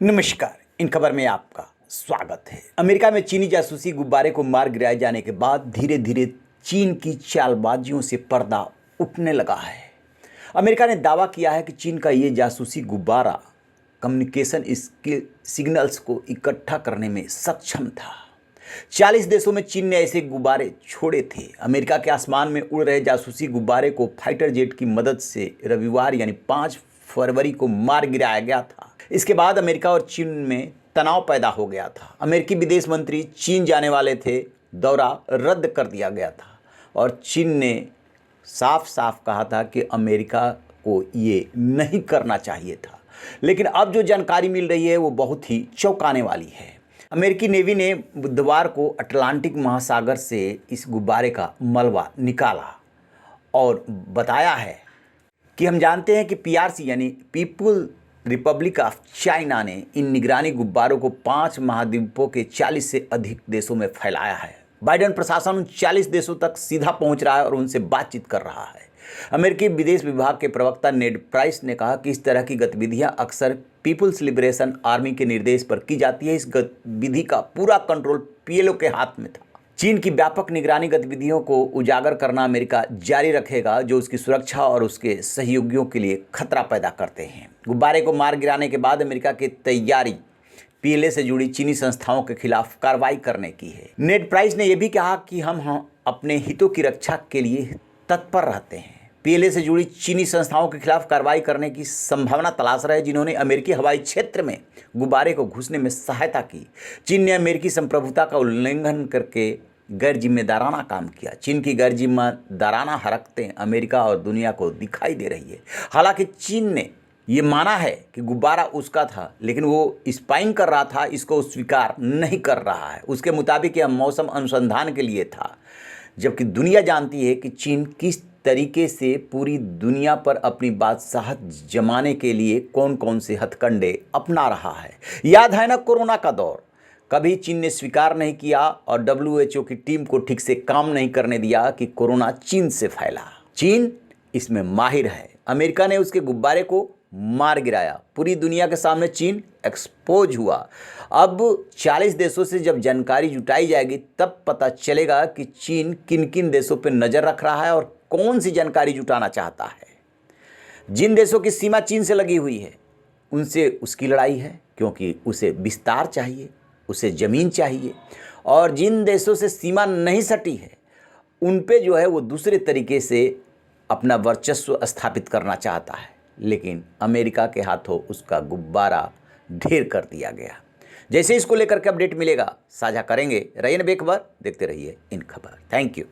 नमस्कार। इन खबर में आपका स्वागत है। अमेरिका में चीनी जासूसी गुब्बारे को मार गिराए जाने के बाद धीरे धीरे चीन की चालबाजियों से पर्दा उठने लगा है। अमेरिका ने दावा किया है कि चीन का ये जासूसी गुब्बारा कम्युनिकेशन सिग्नल्स को इकट्ठा करने में सक्षम था। 40 देशों में चीन ने ऐसे गुब्बारे छोड़े थे। अमेरिका के आसमान में उड़ रहे जासूसी गुब्बारे को फाइटर जेट की मदद से रविवार यानी 5 फरवरी को मार गिराया गया था। इसके बाद अमेरिका और चीन में तनाव पैदा हो गया था। अमेरिकी विदेश मंत्री चीन जाने वाले थे, दौरा रद्द कर दिया गया था और चीन ने साफ साफ कहा था कि अमेरिका को ये नहीं करना चाहिए था। लेकिन अब जो जानकारी मिल रही है वो बहुत ही चौंकाने वाली है। अमेरिकी नेवी ने बुधवार को अटलांटिक महासागर से इस गुब्बारे का मलबा निकाला और बताया है कि हम जानते हैं कि पीआरसी यानी पीपुल रिपब्लिक ऑफ चाइना ने इन निगरानी गुब्बारों को 5 महाद्वीपों के 40 से अधिक देशों में फैलाया है। बाइडेन प्रशासन उन 40 देशों तक सीधा पहुंच रहा है और उनसे बातचीत कर रहा है। अमेरिकी विदेश विभाग के प्रवक्ता नेड प्राइस ने कहा कि इस तरह की गतिविधियां अक्सर पीपुल्स लिबरेशन आर्मी के निर्देश पर की जाती है। इस गतिविधि का पूरा कंट्रोल पीएलओ के हाथ में था। चीन की व्यापक निगरानी गतिविधियों को उजागर करना अमेरिका जारी रखेगा, जो उसकी सुरक्षा और उसके सहयोगियों के लिए खतरा पैदा करते हैं। गुब्बारे को मार गिराने के बाद अमेरिका की तैयारी पीएलए से जुड़ी चीनी संस्थाओं के खिलाफ कार्रवाई करने की है। नेड प्राइस ने यह भी कहा कि हम अपने हितों की रक्षा के लिए तत्पर रहते हैं। पीएलए से जुड़ी चीनी संस्थाओं के खिलाफ कार्रवाई करने की संभावना तलाश रहे, जिन्होंने अमेरिकी हवाई क्षेत्र में गुब्बारे को घुसने में सहायता की। चीन ने अमेरिकी संप्रभुता का उल्लंघन करके गैर जिम्मेदाराना काम किया। चीन की गैर जिम्मेदाराना हरकतें अमेरिका और दुनिया को दिखाई दे रही है। हालांकि चीन ने ये माना है कि गुब्बारा उसका था, लेकिन वो स्पाइंग कर रहा था, इसको स्वीकार नहीं कर रहा है। उसके मुताबिक यह मौसम अनुसंधान के लिए था, जबकि दुनिया जानती है कि चीन किस तरीके से पूरी दुनिया पर अपनी बादशाहत जमाने के लिए कौन कौन से हथकंडे अपना रहा है। याद है ना कोरोना का दौर, कभी चीन ने स्वीकार नहीं किया और WHO की टीम को ठीक से काम नहीं करने दिया कि कोरोना चीन से फैला। चीन इसमें माहिर है। अमेरिका ने उसके गुब्बारे को मार गिराया। पूरी दुनिया के सामने चीन एक्सपोज हुआ। अब 40 देशों से जब जानकारी जुटाई जाएगी तब पता चलेगा कि चीन किन किन देशों पर नज़र रख रहा है और कौन सी जानकारी जुटाना चाहता है। जिन देशों की सीमा चीन से लगी हुई है उनसे उसकी लड़ाई है, क्योंकि उसे विस्तार चाहिए, उसे ज़मीन चाहिए। और जिन देशों से सीमा नहीं सटी है उन पे जो है वो दूसरे तरीके से अपना वर्चस्व स्थापित करना चाहता है। लेकिन अमेरिका के हाथों उसका गुब्बारा ढेर कर दिया गया। जैसे इसको लेकर के अपडेट मिलेगा साझा करेंगे। रहिए बेखबर, देखते रहिए इन खबर। Thank you.